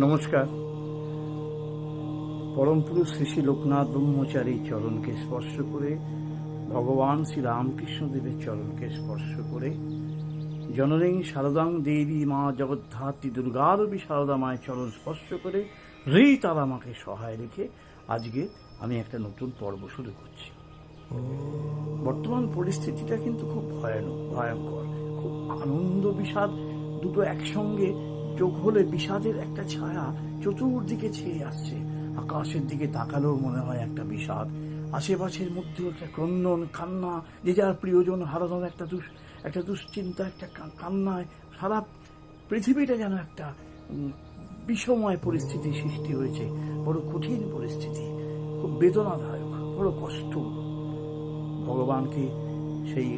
নমস্কার। পরম পুরুষ শ্রী শ্রী লোকনাথ ব্রহ্মচারীর চরণকে স্পর্শ করে, ভগবান শ্রী রামকৃষ্ণদেবের চরণকে স্পর্শ করে, জননীং শারদাং দেবী মা জগদ্ধাত্রী দুর্গারূপী শারদা মায়ের চরণ স্পর্শ করে তারা আমাকে সহায় রেখে আজকে আমি একটা নতুন পর্ব শুরু করছি। বর্তমান পরিস্থিতিটা কিন্তু খুব ভয়ঙ্কর। খুব আনন্দ বিষাদ দুটো একসঙ্গে যোগ হলে বিষাদের একটা ছায়া চতুর্দিকে ছেয়ে আসছে। আকাশের দিকে তাকালেও মনে হয় একটা বিষাদ, আশেপাশের মধ্যেও একটা ক্রন্দন, কান্না, যে যার প্রিয়জন হারানোর একটা দুশ্চিন্তা, একটা কান্নায় সারা পৃথিবীটা যেন একটা বিষময় পরিস্থিতি সৃষ্টি হয়েছে। বড় কঠিন পরিস্থিতি, খুব বেদনাদায়ক, বড় কষ্ট। ভগবানকে সেই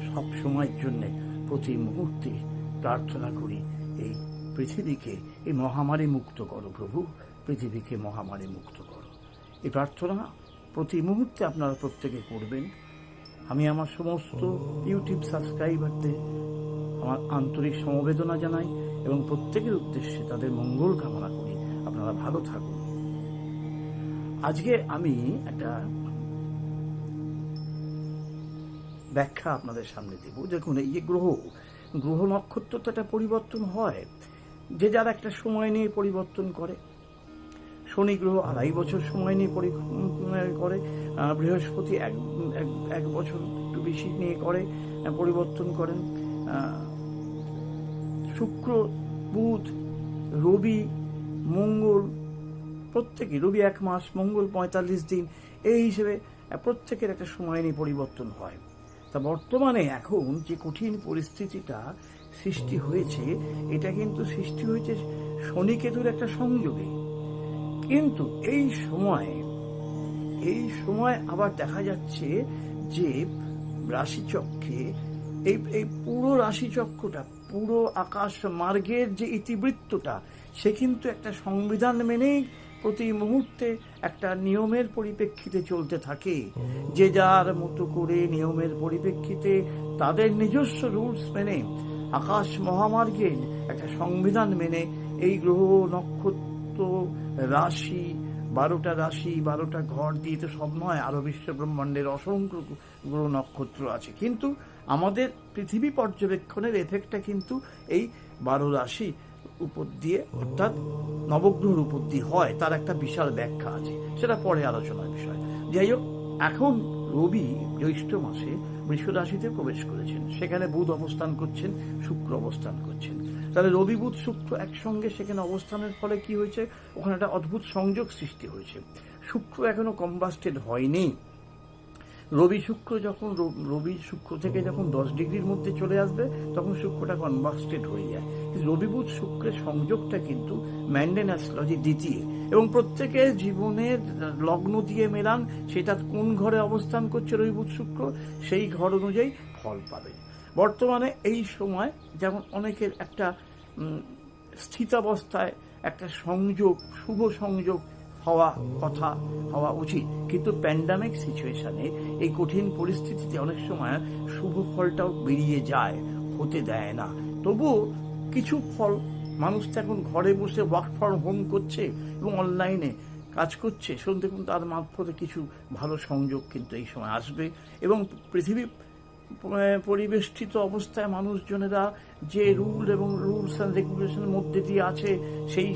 সব সময়ের জন্যে প্রতি মুহূর্তে প্রার্থনা করি, এই পৃথিবীকে এই মহামারী মুক্ত করো প্রভু, পৃথিবীকে মহামারী মুক্ত করো। এই প্রার্থনা প্রতি মুহূর্তে আপনারা প্রত্যেকে করবেন। আমি আমার সমস্ত ইউটিউব সাবস্ক্রাইবারদের আমার আন্তরিক সমবেদনা জানাই এবং প্রত্যেকের উদ্দেশ্যে তাদের মঙ্গল কামনা করি। আপনারা ভালো থাকুন। আজকে আমি একটা ব্যাখ্যা আপনাদের সামনে দেব। দেখুন, এই যে গ্রহ নক্ষত্র তো একটা পরিবর্তন হয়, যে যার একটা সময় নিয়ে পরিবর্তন করে। শনি গ্রহ 2.5 বছর সময় নিয়ে করে, বৃহস্পতি এক বছর একটু বেশি নিয়ে পরিবর্তন করেন, শুক্র, বুধ, রবি, মঙ্গল, প্রত্যেকে, রবি 1 মাস, মঙ্গল 45 দিন, এই হিসেবে প্রত্যেকের একটা সময় নিয়ে পরিবর্তন হয়। তা বর্তমানে এখন যে কঠিন পরিস্থিতিটা সৃষ্টি হয়েছে, এটা কিন্তু সৃষ্টি হয়েছে শনি কেতুর একটা সংযোগে। কিন্তু এই সময় আবার দেখা যাচ্ছে যে রাশিচক্রে এই পুরো রাশিচক্রটা, পুরো আকাশ মার্গের যে ইতিবৃত্তটা, সে কিন্তু একটা সংবিধান মেনেই প্রতি মুহূর্তে একটা নিয়মের পরিপ্রেক্ষিতে চলতে থাকে। যে যার মতো করে নিয়মের পরিপ্রেক্ষিতে তাদের নিজস্ব রুলস মেনে, আকাশ মহামার্গের একটা সংবিধান মেনে এই গ্রহ নক্ষত্র রাশি, 12টা রাশি, 12টা ঘর দিয়ে তো সব নয়, আরো বিশ্ব ব্রহ্মাণ্ডের অসংখ্য গ্রহ নক্ষত্র আছে। কিন্তু আমাদের পৃথিবী পর্যবেক্ষণের এফেক্টটা কিন্তু এই 12 রাশি উপর দিয়ে, অর্থাৎ নবগ্রহের উপর দিয়ে হয়। তার একটা বিশাল ব্যাখ্যা আছে, সেটা পরে আলোচনার বিষয়। যাই হোক, এখন রবি জ্যৈষ্ঠ মাসে বৃষ রাশিতে প্রবেশ করেছেন, সেখানে বুধ অবস্থান করছেন, শুক্র অবস্থান করছেন। তাহলে রবি, বুধ, শুক্র একসঙ্গে সেখানে অবস্থানের ফলে কি হয়েছে, ওখানে একটা অদ্ভুত সংযোগ সৃষ্টি হয়েছে। শুক্র এখনো কম্বাস্টেড হয়নি। রবি শুক্র থেকে যখন 10 ডিগ্রির মধ্যে চলে আসবে, তখন শুক্রটা কনভার্সটেড হয়ে যায়। রবি বুধ শুক্রের সংযোগটা কিন্তু ম্যান্ডেন অ্যাস্ট্রোলজি দ্বিতীয়, এবং প্রত্যেকের জীবনের লগ্ন দিয়ে মেলান, সেটা কোন ঘরে অবস্থান করছে রবি বুধ শুক্র, সেই ঘর অনুযায়ী ফল পাবে। বর্তমানে এই সময় যেমন অনেকের একটা স্থিতাবস্থায় একটা সংযোগ, শুভ সংযোগ হওয়া উচিত, কিন্তু প্যান্ডামিক সিচুয়েশনে, এই কঠিন পরিস্থিতিতে অনেক সময় শুভ ফলটাও বেরিয়ে যায়, হতে দেয় না। তবুও কিছু ফল, মানুষ তো এখন ঘরে বসে ওয়ার্ক ফ্রম হোম করছে এবং অনলাইনে কাজ করছে, দেখুন তার মারফতে কিছু ভালো সংযোগ কিন্তু এই সময় আসবে। এবং পৃথিবী পরিবেষ্টিত অবস্থায় মানুষজনেরা যে রুলস অ্যান্ড রেগুলেশনের মধ্যে দিয়ে আছে, সেই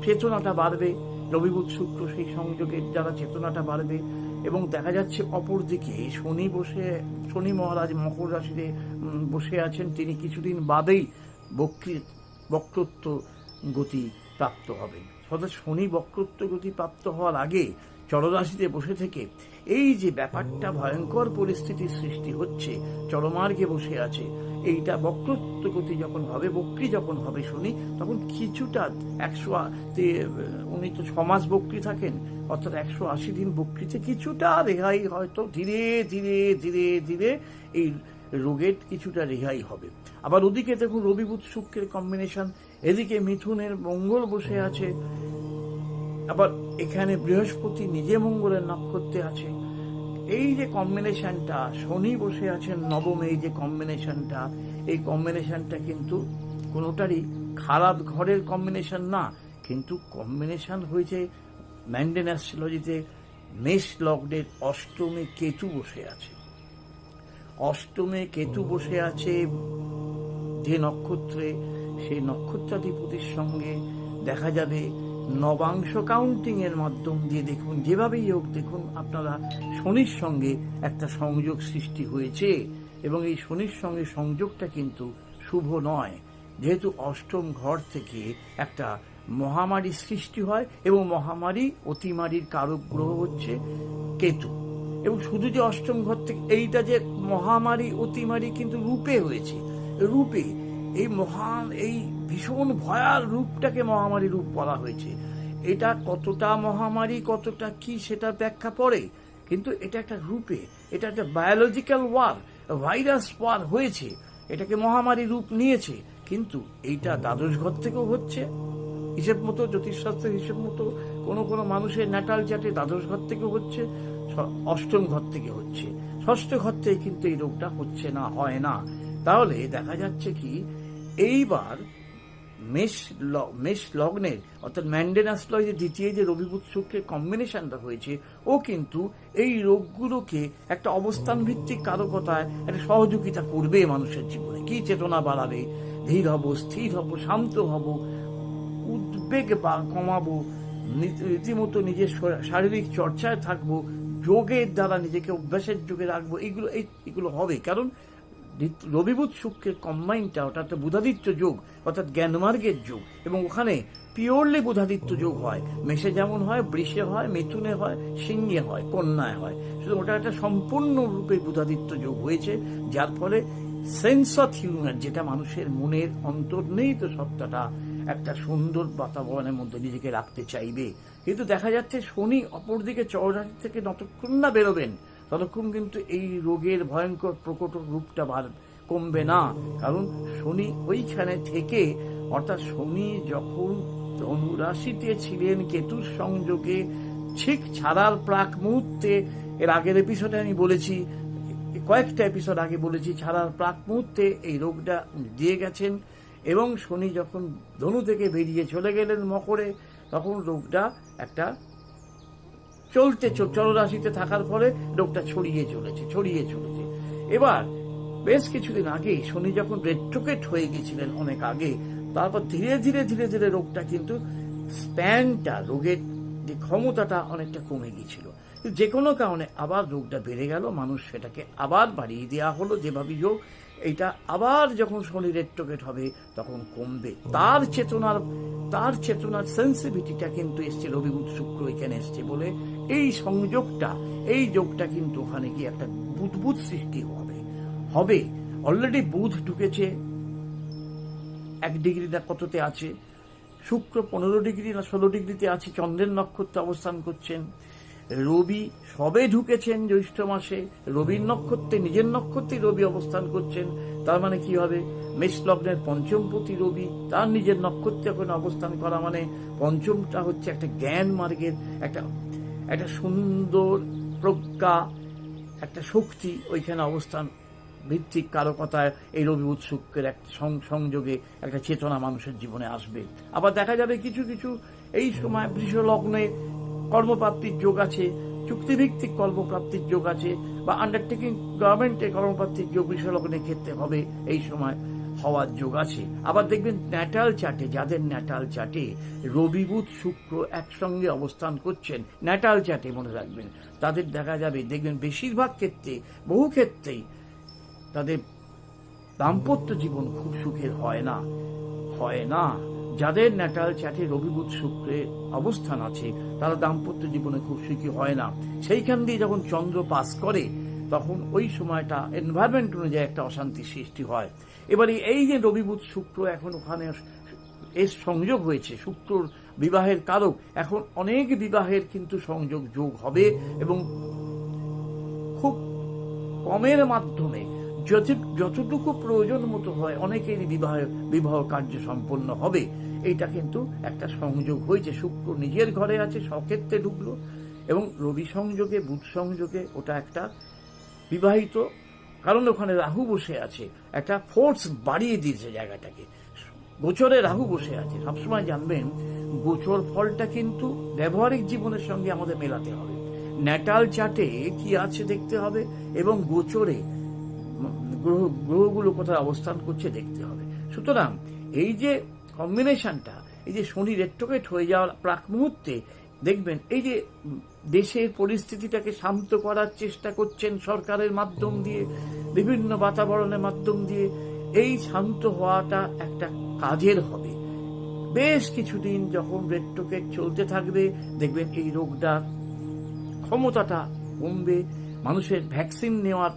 চেতনাটা বাড়বে। রবি বুধ শুক্র সেই সংযোগের দ্বারা চেতনাটা বাড়বে। এবং দেখা যাচ্ছে অপরদিকে শনি মহারাজ মকর রাশিতে বসে আছেন, তিনি কিছুদিন বাদেই বক্রত্ব গতি প্রাপ্ত হবেন। অর্থাৎ শনি বক্রত্ব গতি প্রাপ্ত হওয়ার আগে চররাশিতে বসে থেকে এই যে ব্যাপারটা, ভয়ঙ্কর পরিস্থিতির সৃষ্টি হচ্ছে, চরমার্গে বসে আছে, এইটা বক্রত্ব গতি যখন হবে, বক্রী যখন হবে শনি, তখন কিছুটা উনি তো 6 মাস বক্রী থাকেন, অর্থাৎ 180 দিন বক্রীতে কিছুটা রেহাই, হয়তো ধীরে ধীরে ধীরে ধীরে এই রোগের কিছুটা রেহাই হবে। আবার ওদিকে দেখুন রবি বুধ শুক্রের কম্বিনেশন, এদিকে মিথুনের মঙ্গল বসে আছে, আবার এখানে বৃহস্পতি নিজে মঙ্গলের নক্ষত্রে আছে। এই যে কম্বিনেশনটা, শনি বসে আছেন নবমে, এই যে কম্বিনেশনটা, এই কম্বিনেশনটা কিন্তু কোনোটারই খারাপ ঘরের কম্বিনেশন না, কিন্তু কম্বিনেশন হয়েছে ম্যান্ডেন অ্যাস্ট্রোলজিতে মেষ লগ্নের অষ্টমে কেতু বসে আছে। অষ্টমে কেতু বসে আছে যে নক্ষত্রে, সেই নক্ষত্রাধিপতির সঙ্গে দেখা যাবে নবাংশ কাউন্টিং এর মাধ্যম দিয়ে দেখুন, যেভাবেই হোক দেখুন আপনারা শনির সঙ্গে একটা সংযোগ সৃষ্টি হয়েছে, এবং এই শনির সঙ্গে সংযোগটা কিন্তু শুভ নয়, যেহেতু অষ্টম ঘর থেকে একটা মহামারী সৃষ্টি হয়, এবং মহামারী অতিমারীর কারক গ্রহ হচ্ছে কেতু। এবং শুধু যে অষ্টম ঘর থেকে এইটা যে মহামারী অতিমারী কিন্তু রূপে হয়েছে, রূপে এই মহান এই ভীষণ ভয়ার রূপটাকে মহামারী রূপ বলা হয়েছে। এটা কতটা মহামারী কতটা কি সেটা ব্যাখ্যা পড়ে, কিন্তু এটা একটা রূপে, এটা একটা বায়োলজিক্যাল ওয়ার, ভাইরাস ওয়ার হয়েছে, এটাকে মহামারী রূপ নিয়েছে। কিন্তু এইটা দ্বাদশ ঘর থেকেও হচ্ছে, হিসেব মতো জ্যোতিষশাস্ত্রের হিসেব মতো কোনো কোনো মানুষের ন্যাটাল চার্টে দ্বাদশ ঘর থেকে হচ্ছে, অষ্টম ঘর থেকে হচ্ছে, ষষ্ঠ ঘর থেকে কিন্তু এই রোগটা হচ্ছে না, হয় না। তাহলে দেখা যাচ্ছে কি এইবার মেষ লগ্নের অর্থাৎ ম্যান্ডেন অ্যাস্ট্রোলজির দ্বিতীয় যে রবি বুধ শুক্রের কম্বিনেশনটা হয়েছে, ও কিন্তু এই রোগগুলোকে একটা অবস্থান ভিত্তিক কারকতায় একটা সহযোগিতা করবে মানুষের জীবনে। কি চেতনা বাড়াবে, ধীর হব, স্থির হব, শান্ত হব, উদ্বেগ কমাবো, রীতিমতো নিজের শারীরিক চর্চায় থাকবো, যোগের দ্বারা নিজেকে অভ্যাসের যোগে রাখবো, এগুলো হবে। কারণ রবি বুধ শুক্রের কম্বাইনটা ওটা একটা বুধাদিত্য যোগ, অর্থাৎ জ্ঞানমার্গের যোগ, এবং ওখানে পিওরলি বুধাদিত্য যোগ হয়। মেষে যেমন হয়, বৃষে হয়, মিথুনে হয়, সিংহে হয়, কন্যায় হয়, শুধু ওটা একটা সম্পূর্ণরূপে বুধাদিত্য যোগ হয়েছে, যার ফলে সেন্স অফ হিউমার, যেটা মানুষের মনের অন্তর্নিহিত সত্তাটা একটা সুন্দর বাতাবরণের মধ্যে নিজেকে রাখতে চাইবে। কিন্তু দেখা যাচ্ছে শনি অপরদিকে চররাশি থেকে যতক্ষণ না বেরোবেন ততক্ষণ কিন্তু এই রোগের ভয়ঙ্কর প্রকট রূপটা কমবে না। কারণ শনি ওইখানে থেকে, অর্থাৎ শনি যখন ধনুরাশিতে ছিলেন কেতুর সংযোগে ঠিক ছাড়ার প্রাক মুহূর্তে, এর আগের এপিসোডে আমি বলেছি, কয়েকটা এপিসোড আগে বলেছি, ছাড়ার প্রাক মুহূর্তে এই রোগটা দিয়ে গেছেন, এবং শনি যখন ধনু থেকে বেরিয়ে চলে গেলেন মকরে, তখন রোগটা একটা চলরাশিতে থাকার ফলে রোগটা ছড়িয়ে চলেছে। এবার বেশ কিছুদিন আগে শনি যখন রেট্রোগেট হয়ে গেছিলেন অনেক আগে, তারপর ধীরে ধীরে রোগটা কিন্তু স্প্যানটা, রোগের যে ক্ষমতাটা অনেকটা কমে গিয়েছিল। যে কোনো কারণে আবার রোগটা বেড়ে গেল, মানুষ সেটাকে আবার বাড়িয়ে দেওয়া হলো যেভাবেই হোক। এইটা আবার যখন শনি রেট্রোগেট হবে তখন কমবে। তার চেতনার সেন্সিভিটিটা কিন্তু এসছে রবি বুধ শুক্র এখানে এসছে বলে এই যোগটা কিন্তু ওখানে গিয়ে একটা বুধ সৃষ্টি হবে। অলরেডি বুধ ঢুকেছে 1 ডিগ্রি না কততে আছে, শুক্র 15 ডিগ্রি না 16 ডিগ্রিতে আছে, চন্দ্রের নক্ষত্রে অবস্থান করছেন। রবি সবে ঢুকেছেন জ্যৈষ্ঠ মাসে, রবির নক্ষত্রে, নিজের নক্ষত্রে রবি অবস্থান করছেন। তার মানে কি হবে, মেষ লগ্নের পঞ্চমপতি রবি তার নিজের নক্ষত্রে এখন অবস্থান করা, মানে পঞ্চমটা হচ্ছে একটা জ্ঞান মার্গের একটা সুন্দর প্রজ্ঞা, একটা শক্তি ওইখানে অবস্থান ভিত্তিক কারকতায় এই রবি বুধ শুক্রের একটা সংযোগে একটা চেতনা মানুষের জীবনে আসবে। আবার দেখা যাবে কিছু এই সময় বৃষ লগ্নে কর্মপ্রাপ্তির যোগ আছে, চুক্তিভিত্তিক কর্মপ্রাপ্তির যোগ আছে, বা আন্ডারটেকিং গভর্নমেন্টের কর্মপ্রাপ্তির যোগ বৃষ লগ্নের ক্ষেত্রে হবে, এই সময় হওয়ার যোগ আছে। আবার দেখবেন ন্যাটাল চার্টে, যাদের ন্যাটাল চার্টে রবি বুধ শুক্র একসঙ্গে অবস্থান করছেন, ন্যাটাল চার্টে মনে রাখবেন, তাদের দেখা যাবে, দেখবেন বেশিরভাগ ক্ষেত্রে, বহু ক্ষেত্রেই তাদের দাম্পত্য জীবন খুব সুখের হয় না। যাদের ন্যাটাল চার্টে রবি বুধ শুক্রের অবস্থান আছে তারা দাম্পত্য জীবনে খুব সুখী হয় না। সেইখান দিয়ে যখন চন্দ্র পাস করে তখন ওই সময়টা এনভায়রনমেন্ট অনুযায়ী একটা অশান্তি সৃষ্টি হয়। এবারে এই যে রবি বুধ শুক্র এখন ওখানে এর সংযোগ হয়েছে, শুক্রর বিবাহের কারক, এখন অনেক বিবাহের কিন্তু সংযোগ যোগ হবে, এবং খুব কমের মাধ্যমে যতটুকু প্রয়োজন মতো হয় অনেকেরই বিবাহ কার্য সম্পন্ন হবে। এইটা কিন্তু একটা সংযোগ হয়েছে, শুক্র নিজের ঘরে আছে, স্বক্ষেত্রে ঢুকলো, এবং রবি সংযোগে বুধ সংযোগে ওটা একটা বিবাহিত, কারণ ওখানে রাহু বসে আছে, একটা ফোর্স বাড়িয়ে দিয়েছে জায়গাটাকে। গোচরে রাহু বসে আছে। সবসময় জানবেন গোচর ফলটা কিন্তু ব্যবহারিক জীবনের সঙ্গে আমাদের মেলাতে হবে। ন্যাটাল চার্টে কি আছে দেখতে হবে এবং গোচরে গ্রহগুলো কোথায় অবস্থান করছে দেখতে হবে। সুতরাং এই যে কম্বিনেশনটা, এই যে শনি রেট্রোগেট হয়ে যাওয়ার প্রাক মুহূর্তে দেখবেন এই যে দেশের পরিস্থিতিটাকে শান্ত করার চেষ্টা করছেন সরকারের মাধ্যম দিয়ে, বিভিন্ন বাতাবরণের মাধ্যম দিয়ে, এই শান্ত হওয়াটা একটা কাজের হবে। বেশ কিছুদিন যখন রেট্রোগেট চলতে থাকবে দেখবেন এই রোগটা ক্ষমতাটা কমবে, মানুষের ভ্যাকসিন নেওয়ার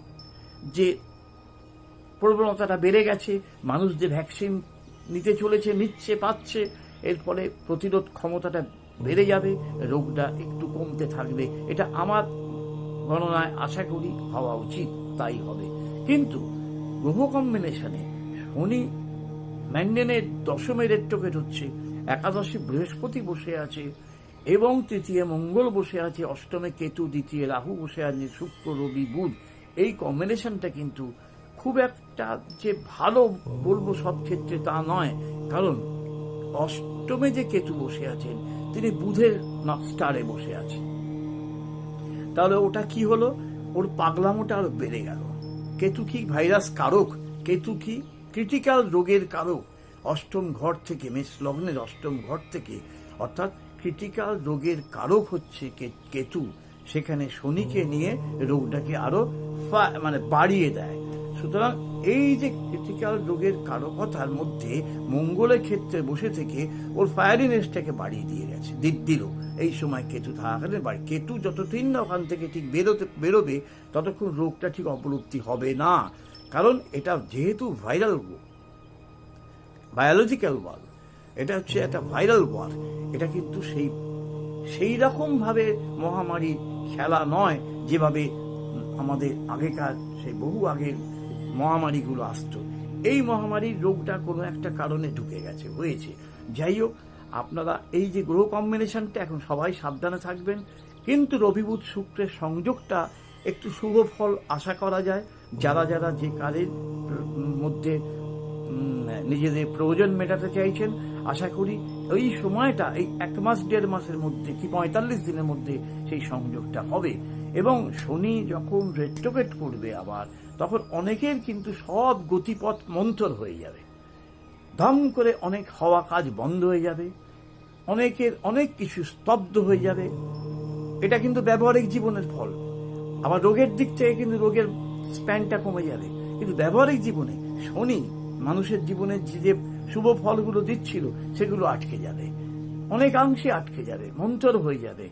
যে প্রবণতাটা বেড়ে গেছে, মানুষ যে ভ্যাকসিন নিতে চলেছে, নিচ্ছে, পাচ্ছে, এর ফলে প্রতিরোধ ক্ষমতাটা বেড়ে যাবে, রোগটা একটু কমতে থাকবে। এটা আমার গণনায় আশা করি হওয়া উচিত, তাই হবে। কিন্তু গ্রহ কম্বিনেশনে শনি ম্যান্ডেনের দশমে রেট্রোগেট হচ্ছে, একাদশে বৃহস্পতি বসে আছে এবং তৃতীয় মঙ্গল বসে আছে, অষ্টমে কেতু, দ্বিতীয় রাহু বসে আছে, শুক্র, রবি, বুধ। এই কম্বিনেশনটা কিন্তু খুব একটা যে ভালো বলবো সব ক্ষেত্রে তা নয়, কারণ অষ্টমে যে কেতু বসে আছেন তিনি বুধের স্টারে বসে আছেন। তাহলে ওটা কি হলো, ওর পাগলামোটা আরো বেড়ে গেল। কেতু কি ভাইরাস কারক, কেতু কি ক্রিটিক্যাল রোগের কারক। অষ্টম ঘর থেকে, মেষ লগ্নের অষ্টম ঘর থেকে, অর্থাৎ ক্রিটিক্যাল রোগের কারক হচ্ছে কেতু, সেখানে শনিকে নিয়ে রোগটাকে আরো বাড়িয়ে দেয়। সুতরাং এই যে ক্রিটিক্যাল রোগের কারকতার মধ্যে মঙ্গলের ক্ষেত্রে বসে থেকে ওর ফায়ারিনেসটাকে বাড়িয়ে দিয়ে গেছে, দিল এই সময় কেতু থাকাকালীন বাড়ি। কেতু যতদিন না ওখান থেকে ঠিক বেরোবে ততক্ষণ রোগটা ঠিক অবলুপ্তি হবে না, কারণ এটা যেহেতু ভাইরাল রোগ, বায়োলজিক্যাল ওয়ার, এটা হচ্ছে একটা ভাইরাল ওয়ার, এটা কিন্তু সেই রকম ভাবে মহামারী খেলা নয় যেভাবে আমাদের আগেকার সেই বহু আগের মহামারীগুলো আসতো। এই মহামারীর রোগটা কোনো একটা কারণে ঢুকে গেছে, হয়েছে। যাই হোক, আপনারা এই যে গ্রহ কম্বিনেশনটা এখন সবাই সাবধানে থাকবেন, কিন্তু রবি বুধ শুক্রের সংযোগটা একটু শুভ ফল আশা করা যায়। যারা যারা যে কাজের মধ্যে নিজেদের প্রয়োজন মেটাতে চাইছেন, আশা করি ওই সময়টা, এই 1 মাস 1.5 মাসের মধ্যে কি 45 দিনের মধ্যে সেই সংযোগটা হবে। এবং শনি যখন রেট্রোগেট করবে আবার, তখন অনেকের কিন্তু সব গতিপথ মন্থর হয়ে যাবে, ধাম করে অনেক হওয়া কাজ বন্ধ হয়ে যাবে, অনেকের অনেক কিছু স্তব্ধ হয়ে যাবে। এটা কিন্তু ব্যবহারিক জীবনের ফল। আবার রোগের দিক থেকে কিন্তু রোগের স্প্যানটা কমে যাবে, কিন্তু ব্যবহারিক জীবনে শনি মানুষের জীবনে যে শুভ ফলগুলো দিচ্ছিল সেগুলো আটকে যাবে, অনেকাংশে আটকে যাবে, মন্থর হয়ে যাবে,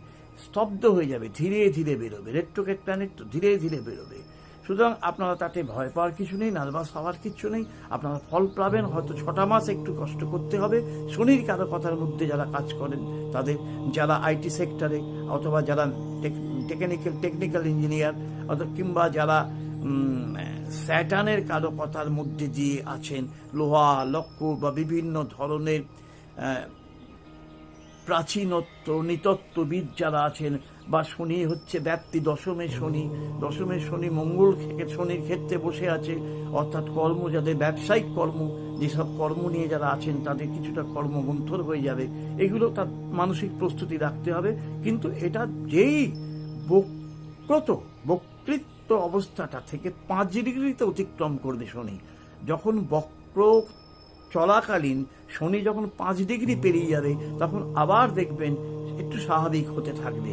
স্তব্ধ হয়ে যাবে, ধীরে ধীরে বেরোবে। রেট্রোগেট প্ল্যানেট তো ধীরে ধীরে বেরোবে। সুতরাং আপনারা তাতে ভয় পাওয়ার কিছু নেই, নার্ভাস হওয়ার কিছু নেই। আপনারা ফল পাবেন, হয়তো 6টা মাস একটু কষ্ট করতে হবে। শনির কারকতার মধ্যে যারা কাজ করেন তাদের, যারা আইটি সেক্টরে অথবা যারা টেকনিক্যাল ইঞ্জিনিয়ার অথবা কিংবা যারা স্যাটার্নের কারকতার মধ্যে দিয়ে আছেন, লোহা লক্ষ্য বা বিভিন্ন ধরনের প্রাচীনত্ব নৃতত্ত্ববিদ যারা আছেন, বা শনি হচ্ছে ব্যাপ্তি, দশমে শনি মঙ্গল শনির ক্ষেত্রে বসে আছে, অর্থাৎ কর্ম, যাদের ব্যবসায়িক কর্ম, যেসব কর্ম নিয়ে যারা আছেন তাদের কিছুটা কর্মমন্থর হয়ে যাবে। এগুলো তার মানসিক প্রস্তুতি রাখতে হবে। কিন্তু এটা যেই বক্তৃত্ব অবস্থাটা থেকে 5 ডিগ্রিতে অতিক্রম করবে শনি, যখন বক্র চলাকালীন শনি যখন 5 ডিগ্রি পেরিয়ে যাবে, তখন আবার দেখবেন একটু স্বাভাবিক হতে থাকবে।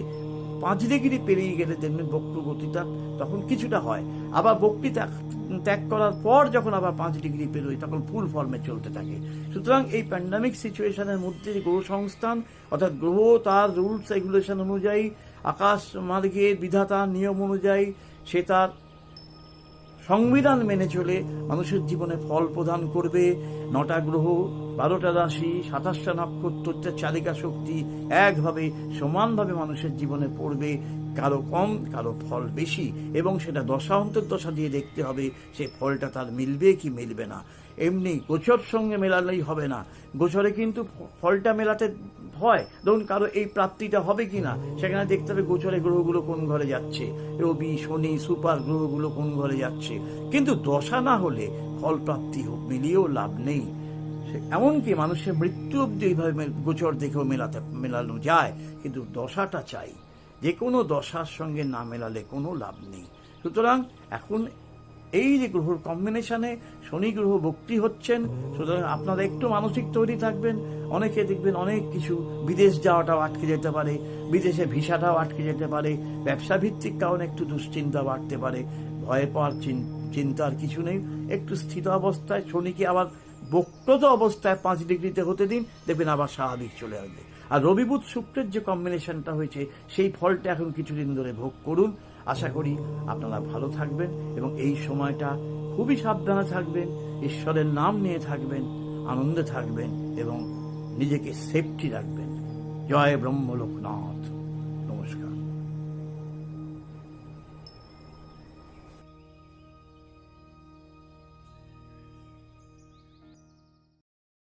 5 ডিগ্রি পেরিয়ে গেলে দেখবেন বক্রগতিটা তখন কিছুটা হয়। আবার বক্রি ত্যাগ করার পর যখন আবার 5 ডিগ্রি পেরোয়, তখন ফুল ফর্মে চলতে থাকে। সুতরাং এই প্যান্ডামিক সিচুয়েশনের মধ্যে গ্রহ সংস্থান, অর্থাৎ গ্রহ তার রুলস রেগুলেশন অনুযায়ী, আকাশ মার্গের বিধাতার নিয়ম অনুযায়ী, সে তার সংবিধান মেনে চলে মানুষের জীবনে ফল প্রদান করবে। 9টা গ্রহ, 12টা রাশি, 27টা নক্ষত্র, চালিকা শক্তি একভাবে সমানভাবে মানুষের জীবনে পড়বে, কারো কম কারো ফল বেশি, এবং সেটা দশা অন্তর্দশা দিয়ে দেখতে হবে সেই ফলটা তার মিলবে কি মিলবে না। এমনি গোচর সঙ্গে মেলালেই হবে না, গোচরে কিন্তু ফলটা মেলাতে হয়। ধরুন কারো এই প্রাপ্তিটা হবে কিনা, সেখানে দেখতে হবে গোচরে গ্রহগুলো কোন ঘরে যাচ্ছে, রবি শনি সুপার গ্রহগুলো কোন ঘরে যাচ্ছে। কিন্তু দশা না হলে ফল প্রাপ্তি মিলিয়েও লাভ নেই। এমনকি মানুষের মৃত্যু অব্দি এইভাবে গোচর দেখেও মেলানো যায়, কিন্তু দশাটা চাই। যে কোনো দশার সঙ্গে না মেলালে কোনো লাভ নেই। সুতরাং এখন এই যে গ্রহর কম্বিনেশনে শনি গ্রহ বক্রী হচ্ছেন, সুতরাং আপনারা একটু মানসিক তৈরি থাকবেন। অনেকে দেখবেন অনেক কিছু, বিদেশ যাওয়াটাও আটকে যেতে পারে, বিদেশে ভিসাটাও আটকে যেতে পারে, ব্যবসা ভিত্তিক কারণে একটু দুশ্চিন্তা বাড়তে পারে। ভয় পাওয়ার চিন্তার কিছু নেই। একটু স্থির অবস্থায় শনিকে আবার বক্রত অবস্থায় 5 ডিগ্রিতে হতে দিন, দেখবেন আবার স্বাভাবিক চলে আসবে। আর রবি বুধ শুক্রের যে কম্বিনেশনটা হয়েছে, সেই ফলটা এখন কিছুদিন ধরে ভোগ করুন। আশা করি আপনারা ভালো থাকবেন এবং এই সময়টা খুবই সাবধানে থাকবেন, ঈশ্বরের নাম নিয়ে থাকবেন, আনন্দে থাকবেন এবং নিজেকে সেফটি রাখবেন। জয় ব্রহ্মলোকনাথ।